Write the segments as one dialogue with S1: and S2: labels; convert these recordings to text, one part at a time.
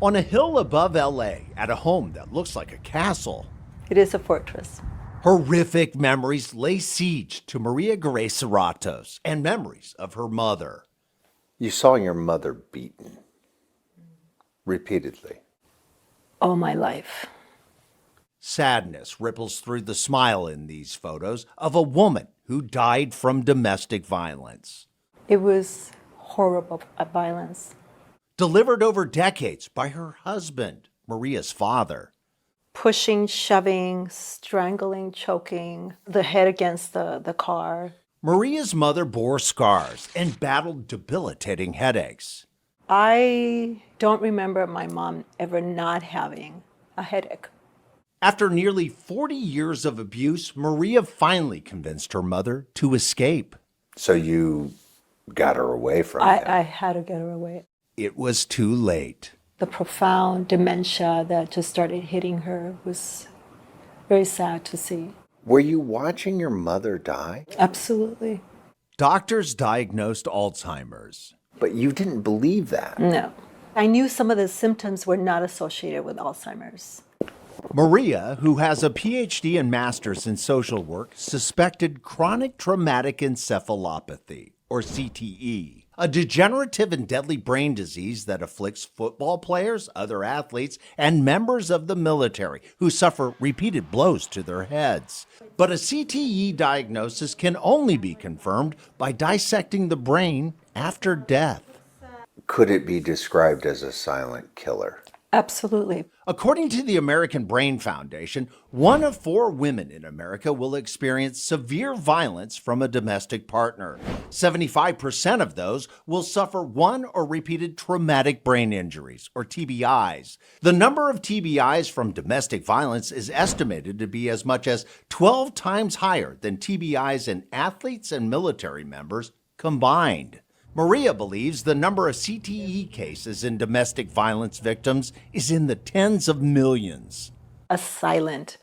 S1: On a hill above LA, at a home that looks like a castle,
S2: It is a fortress.
S1: horrific memories lay siege to Maria Garay Serratos and memories of her mother.
S3: You saw your mother beaten repeatedly.
S2: All my life.
S1: Sadness ripples through the smile in these photos of a woman who died from domestic violence.
S2: It was horrible violence.
S1: Delivered over decades by her husband, Maria's father.
S2: Pushing, shoving, strangling, choking, the head against the car.
S1: Maria's mother bore scars and battled debilitating headaches.
S2: I don't remember my mom ever not having a headache.
S1: After nearly 40 years of abuse, Maria finally convinced her mother to escape.
S3: So you got her away from him.
S2: I had to get her away.
S1: It was too late.
S2: The profound dementia that just started hitting her was very sad to see.
S3: Were you watching your mother die?
S2: Absolutely.
S1: Doctors diagnosed Alzheimer's.
S3: But you didn't believe that.
S2: No. I knew some of the symptoms were not associated with Alzheimer's.
S1: Maria, who has a PhD and master's in social work, suspected chronic traumatic encephalopathy, or CTE, a degenerative and deadly brain disease that afflicts football players, other athletes, and members of the military who suffer repeated blows to their heads. But a CTE diagnosis can only be confirmed by dissecting the brain after death.
S3: Could it be described as a silent killer?
S2: Absolutely.
S1: According to the American Brain Foundation, 1 of 4 women in America will experience severe violence from a domestic partner. 75% of those will suffer one or repeated traumatic brain injuries, or TBIs. The number of TBIs from domestic violence is estimated to be as much as 12 times higher than TBIs in athletes and military members combined. Maria believes the number of CTE cases in domestic violence victims is in the tens of millions.
S2: A silent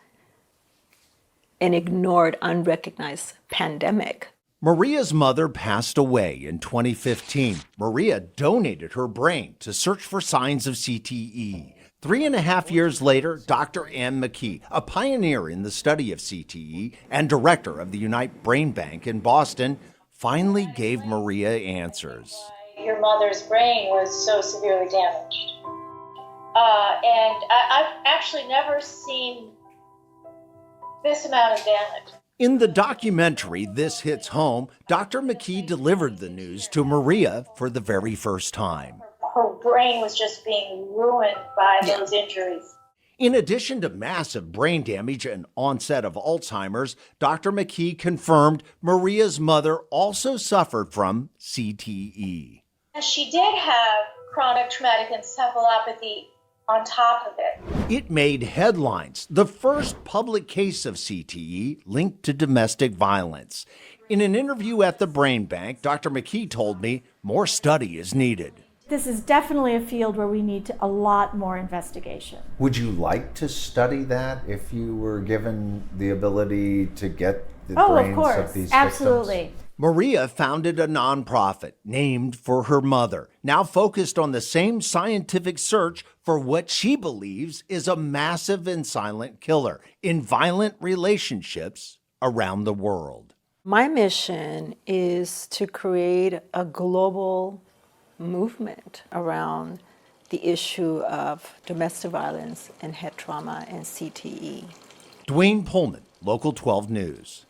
S2: and ignored, unrecognized pandemic.
S1: Maria's mother passed away in 2015. Maria donated her brain to search for signs of CTE. 3.5 years later, Dr. Ann McKee, a pioneer in the study of CTE and director of the Unite Brain Bank in Boston, finally gave Maria answers.
S4: Your mother's brain was so severely damaged. And I've actually never seen this amount of damage.
S1: In the documentary, This Hits Home, Dr. McKee delivered the news to Maria for the very first time.
S4: Her brain was just being ruined by those injuries.
S1: In addition to massive brain damage and onset of Alzheimer's, Dr. McKee confirmed Maria's mother also suffered from CTE.
S4: And she did have chronic traumatic encephalopathy on top of it.
S1: It made headlines, the first public case of CTE linked to domestic violence. In an interview at the Brain Bank, Dr. McKee told me more study is needed.
S5: This is definitely a field where we need a lot more investigation.
S3: Would you like to study that if you were given the ability to get the brains of these victims?
S5: Absolutely.
S1: Maria founded a nonprofit named for her mother, now focused on the same scientific search for what she believes is a massive and silent killer in violent relationships around the world.
S2: My mission is to create a global movement around the issue of domestic violence and head trauma and CTE.
S1: Dwayne Pullman, Local 12 News.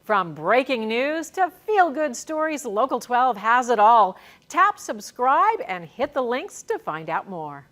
S6: From breaking news to feel-good stories, Local 12 has it all. Tap subscribe and hit the links to find out more.